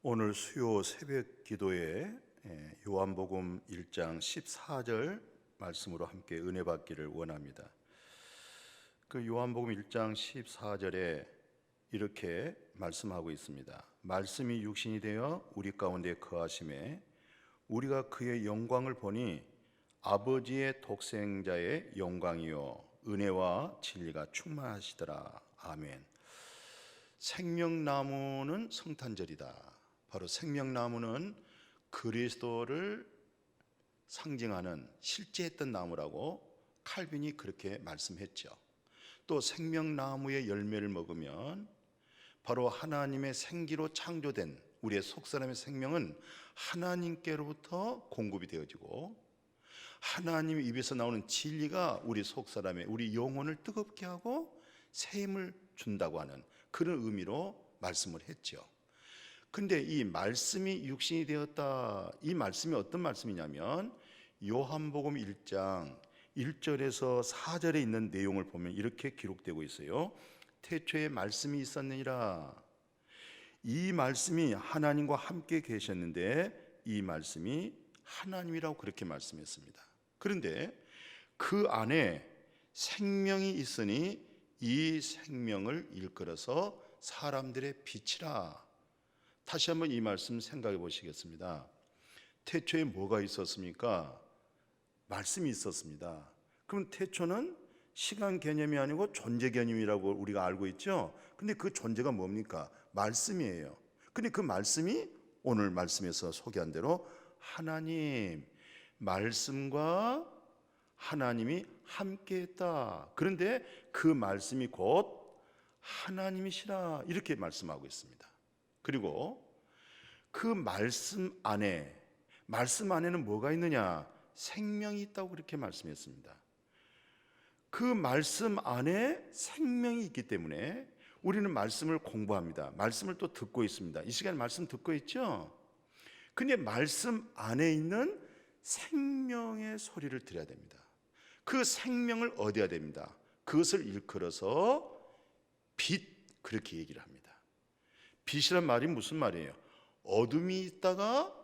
오늘 수요 새벽 기도에 요한복음 1장 14절 말씀으로 함께 은혜 받기를 원합니다. 그 요한복음 1장 14절에 이렇게 말씀하고 있습니다. 말씀이 육신이 되어 우리 가운데 거하심에 우리가 그의 영광을 보니 아버지의 독생자의 영광이요 은혜와 진리가 충만하시더라. 아멘. 생명나무는 성탄절이다. 바로 생명나무는 그리스도를 상징하는 실제했던 나무라고 칼빈이 그렇게 말씀했죠. 또 생명나무의 열매를 먹으면 바로 하나님의 생기로 창조된 우리의 속사람의 생명은 하나님께로부터 공급이 되어지고 하나님 입에서 나오는 진리가 우리 속사람의 우리 영혼을 뜨겁게 하고 새 힘을 준다고 하는 그런 의미로 말씀을 했죠. 근데 이 말씀이 육신이 되었다, 이 말씀이 어떤 말씀이냐면 요한복음 1장 1절에서 4절에 있는 내용을 보면 이렇게 기록되고 있어요. 태초에 말씀이 있었느니라. 이 말씀이 하나님과 함께 계셨는데 이 말씀이 하나님이라고 그렇게 말씀했습니다. 그런데 그 안에 생명이 있으니 이 생명을 일컬어서 사람들의 빛이라. 다시 한번 이 말씀 생각해 보시겠습니다. 태초에 뭐가 있었습니까? 말씀이 있었습니다. 그럼 태초는 시간 개념이 아니고 존재 개념이라고 우리가 알고 있죠. 근데 그 존재가 뭡니까? 말씀이에요. 근데 그 말씀이 오늘 말씀에서 소개한 대로 하나님, 말씀과 하나님이 함께했다. 그런데 그 말씀이 곧 하나님이시라 이렇게 말씀하고 있습니다. 그리고 그 말씀 안에는 뭐가 있느냐? 생명이 있다고 그렇게 말씀했습니다. 그 말씀 안에 생명이 있기 때문에 우리는 말씀을 공부합니다. 말씀을 또 듣고 있습니다. 이 시간에 말씀 듣고 있죠? 근데 말씀 안에 있는 생명의 소리를 들어야 됩니다. 그 생명을 얻어야 됩니다. 그것을 일컬어서 빛, 그렇게 얘기를 합니다. 빛이란 말이 무슨 말이에요? 어둠이 있다가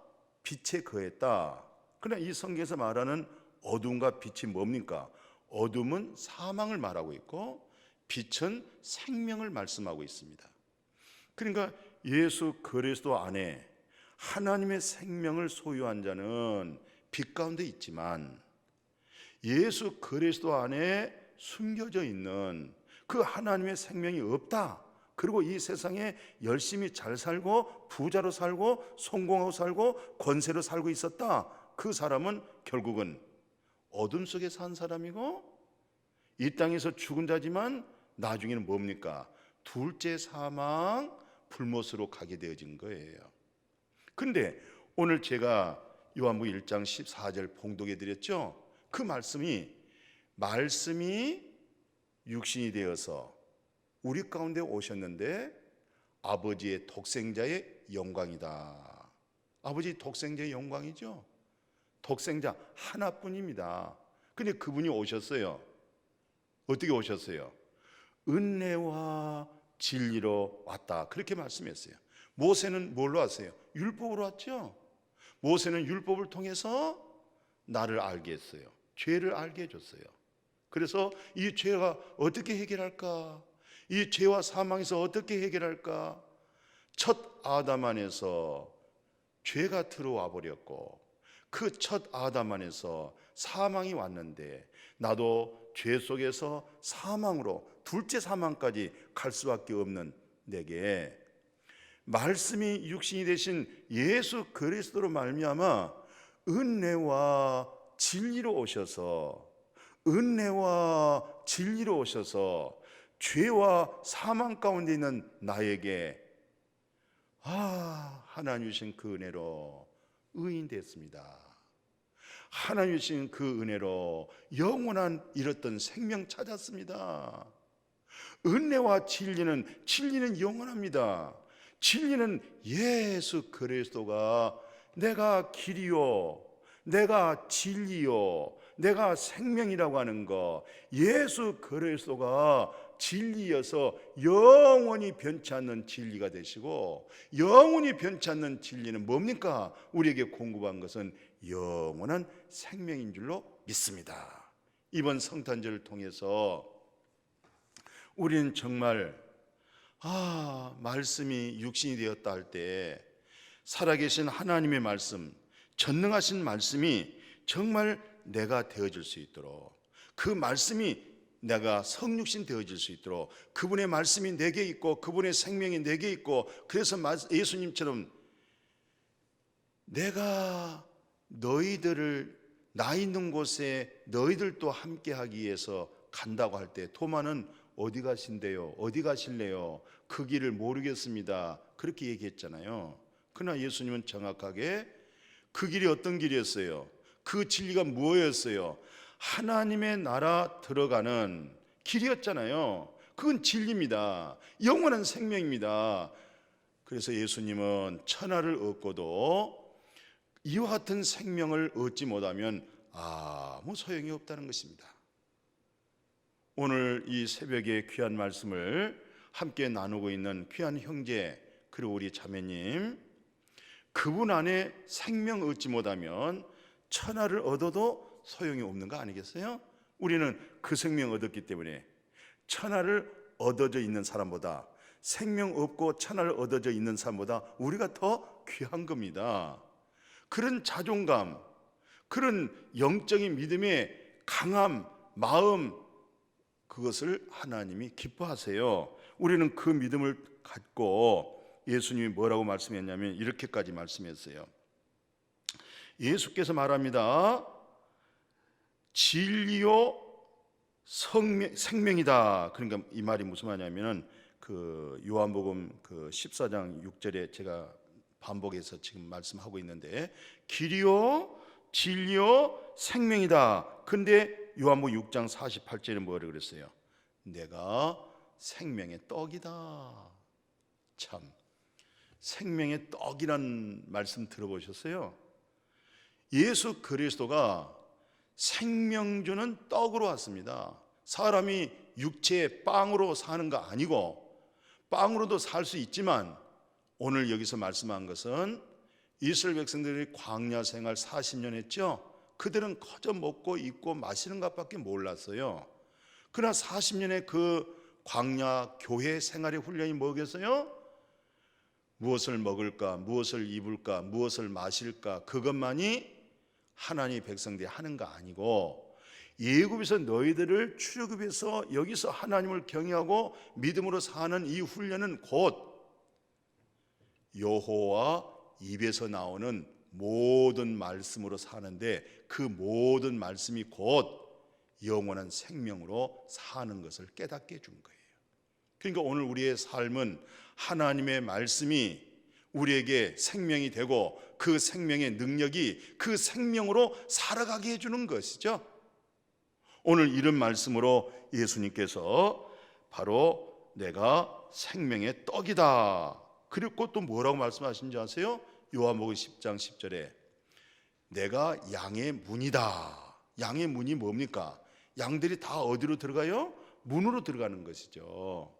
빛에 거했다. 그러나 이 성경에서 말하는 어둠과 빛이 뭡니까? 어둠은 사망을 말하고 있고 빛은 생명을 말씀하고 있습니다. 그러니까 예수 그리스도 안에 하나님의 생명을 소유한 자는 빛 가운데 있지만 예수 그리스도 안에 숨겨져 있는 그 하나님의 생명이 없다. 그리고 이 세상에 열심히 잘 살고 부자로 살고 성공하고 살고 권세로 살고 있었다. 그 사람은 결국은 어둠 속에 산 사람이고 이 땅에서 죽은 자지만 나중에는 뭡니까? 둘째 사망 불못으로 가게 되어진 거예요. 그런데 오늘 제가 요한복음 1장 14절 봉독해 드렸죠. 그 말씀이 육신이 되어서 우리 가운데 오셨는데 아버지의 독생자의 영광이다. 아버지 독생자의 영광이죠. 독생자 하나뿐입니다. 근데 그분이 오셨어요. 어떻게 오셨어요? 은혜와 진리로 왔다. 그렇게 말씀했어요. 모세는 뭘로 왔어요? 율법으로 왔죠. 모세는 율법을 통해서 나를 알게 했어요. 죄를 알게 해줬어요. 그래서 이 죄가 어떻게 해결할까? 이 죄와 사망에서 어떻게 해결할까? 첫 아담 안에서 죄가 들어와 버렸고 그 첫 아담 안에서 사망이 왔는데 나도 죄 속에서 사망으로 둘째 사망까지 갈 수밖에 없는 내게 말씀이 육신이 되신 예수 그리스도로 말미암아 은혜와 진리로 오셔서 죄와 사망 가운데 있는 나에게 하나님 주신 그 은혜로 의인 됐습니다. 하나님 주신 그 은혜로 영원한 잃었던 생명 찾았습니다. 은혜와 진리는 영원합니다. 진리는 예수 그리스도가 내가 길이요 내가 진리요 내가 생명이라고 하는 거, 예수 그리스도가 진리여서 영원히 변치 않는 진리가 되시고, 영원히 변치 않는 진리는 뭡니까? 우리에게 공급한 것은 영원한 생명인 줄로 믿습니다. 이번 성탄절을 통해서 우리는 정말 말씀이 육신이 되었다 할 때 살아계신 하나님의 말씀, 전능하신 말씀이 정말 내가 되어질 수 있도록, 그 말씀이 내가 성육신 되어질 수 있도록, 그분의 말씀이 내게 있고 그분의 생명이 내게 있고, 그래서 예수님처럼 내가 너희들을 나 있는 곳에 너희들도 함께 하기 위해서 간다고 할 때 토마는 어디 가신대요? 어디 가실래요? 그 길을 모르겠습니다. 그렇게 얘기했잖아요. 그러나 예수님은 정확하게 그 길이 어떤 길이었어요? 그 진리가 무엇이었어요? 하나님의 나라 들어가는 길이었잖아요. 그건 진리입니다. 영원한 생명입니다. 그래서 예수님은 천하를 얻고도 이와 같은 생명을 얻지 못하면 아무 소용이 없다는 것입니다. 오늘 이 새벽에 귀한 말씀을 함께 나누고 있는 귀한 형제 그리고 우리 자매님, 그분 안에 생명 얻지 못하면 천하를 얻어도 소용이 없는 거 아니겠어요? 우리는 그 생명 얻었기 때문에 천하를 얻어져 있는 사람보다, 생명 없고 천하를 얻어져 있는 사람보다 우리가 더 귀한 겁니다. 그런 자존감, 그런 영적인 믿음의 강함, 마음, 그것을 하나님이 기뻐하세요. 우리는 그 믿음을 갖고 예수님이 뭐라고 말씀했냐면 이렇게까지 말씀했어요. 예수께서 말합니다. 진리요 생명이다. 그러니까 이 말이 무슨 말이냐면은 그 요한복음 그 14장 6절에 제가 반복해서 지금 말씀하고 있는데, 길이요 진리요 생명이다. 근데 요한복음 6장 48절에 뭐라고 그랬어요? 내가 생명의 떡이다. 참, 생명의 떡이란 말씀 들어보셨어요? 예수 그리스도가 생명 주는 떡으로 왔습니다. 사람이 육체의 빵으로 사는 거 아니고, 빵으로도 살 수 있지만 오늘 여기서 말씀한 것은 이스라엘 백성들이 광야 생활 40년 했죠. 그들은 거저 먹고 입고 마시는 것밖에 몰랐어요. 그러나 40년의 그 광야 교회 생활의 훈련이 뭐겠어요? 무엇을 먹을까, 무엇을 입을까, 무엇을 마실까, 그것만이 하나님의 백성들이 하는 거 아니고, 예굽에서 너희들을 출애굽해서 여기서 하나님을 경외하고 믿음으로 사는 이 훈련은 곧 여호와 입에서 나오는 모든 말씀으로 사는데, 그 모든 말씀이 곧 영원한 생명으로 사는 것을 깨닫게 해준 거예요. 그러니까 오늘 우리의 삶은 하나님의 말씀이 우리에게 생명이 되고 그 생명의 능력이 그 생명으로 살아가게 해주는 것이죠. 오늘 이런 말씀으로 예수님께서 바로 내가 생명의 떡이다. 그리고 또 뭐라고 말씀하신지 아세요? 요한복음 10장 10절에 내가 양의 문이다. 양의 문이 뭡니까? 양들이 다 어디로 들어가요? 문으로 들어가는 것이죠.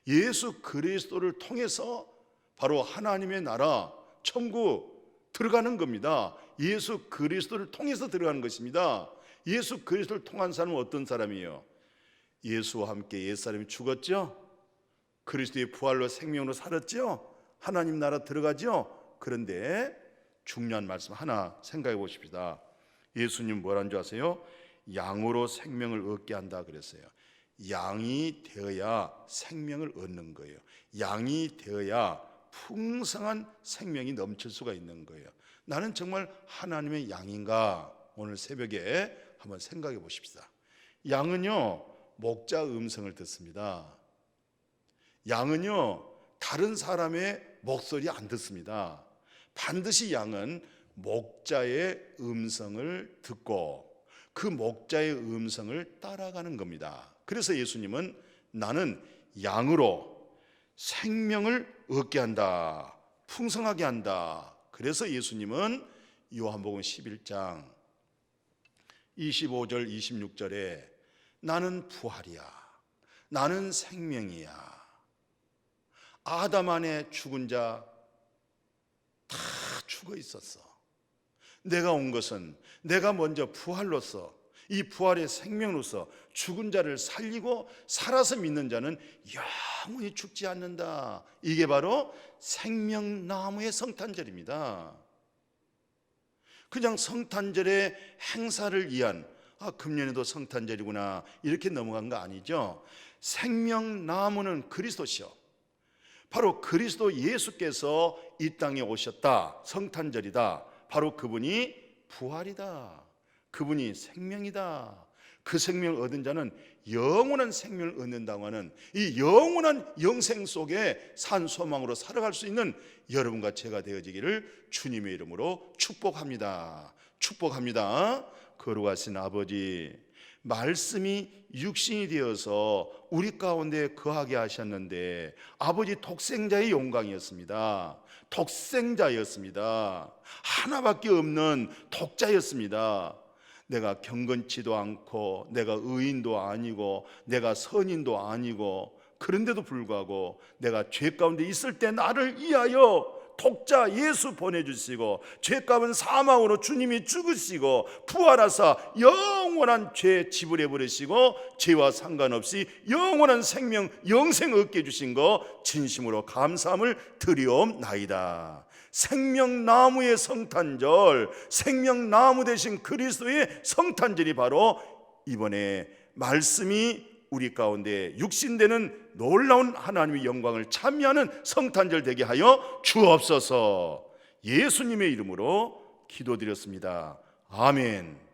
예수 그리스도를 통해서 바로 하나님의 나라 천국 들어가는 겁니다. 예수 그리스도를 통해서 들어가는 것입니다. 예수 그리스도를 통한 사람은 어떤 사람이에요? 예수와 함께 옛사람이 죽었죠. 그리스도의 부활로 생명으로 살았죠. 하나님 나라 들어가죠. 그런데 중요한 말씀 하나 생각해 보십시다. 예수님 뭐라는 줄 아세요? 양으로 생명을 얻게 한다 그랬어요. 양이 되어야 생명을 얻는 거예요. 양이 되어야 풍성한 생명이 넘칠 수가 있는 거예요. 나는 정말 하나님의 양인가? 오늘 새벽에 한번 생각해 보십시다. 양은요 목자 음성을 듣습니다. 양은요 다른 사람의 목소리 안 듣습니다. 반드시 양은 목자의 음성을 듣고 그 목자의 음성을 따라가는 겁니다. 그래서 예수님은 나는 양으로 생명을 얻게 한다, 풍성하게 한다. 그래서 예수님은 요한복음 11장 25절 26절에 나는 부활이야, 나는 생명이야. 아담 안에 죽은 자 다 죽어 있었어. 내가 온 것은 내가 먼저 부활로서, 이 부활의 생명으로서 죽은 자를 살리고 살아서 믿는 자는 영원히 죽지 않는다. 이게 바로 생명나무의 성탄절입니다. 그냥 성탄절의 행사를 위한 금년에도 성탄절이구나 이렇게 넘어간 거 아니죠. 생명나무는 그리스도시요, 바로 그리스도 예수께서 이 땅에 오셨다. 성탄절이다. 바로 그분이 부활이다. 그분이 생명이다. 그 생명을 얻은 자는 영원한 생명을 얻는다고 하는 이 영원한 영생 속에 산 소망으로 살아갈 수 있는 여러분과 제가 되어지기를 주님의 이름으로 축복합니다. 축복합니다. 거룩하신 아버지, 말씀이 육신이 되어서 우리 가운데 거하게 하셨는데 아버지 독생자의 영광이었습니다. 독생자였습니다. 하나밖에 없는 독자였습니다. 내가 경건치도 않고 내가 의인도 아니고 내가 선인도 아니고, 그런데도 불구하고 내가 죄 가운데 있을 때 나를 위하여 독자 예수 보내주시고 죄값은 사망으로 주님이 죽으시고 부활하사 영원한 죄 지불해 버리시고 죄와 상관없이 영원한 생명 영생 얻게 해주신 거 진심으로 감사함을 드리옵나이다. 생명나무의 성탄절, 생명나무 되신 그리스도의 성탄절이 바로 이번에 말씀이 우리 가운데 육신되는 놀라운 하나님의 영광을 찬미하는 성탄절 되게 하여 주옵소서. 예수님의 이름으로 기도드렸습니다. 아멘.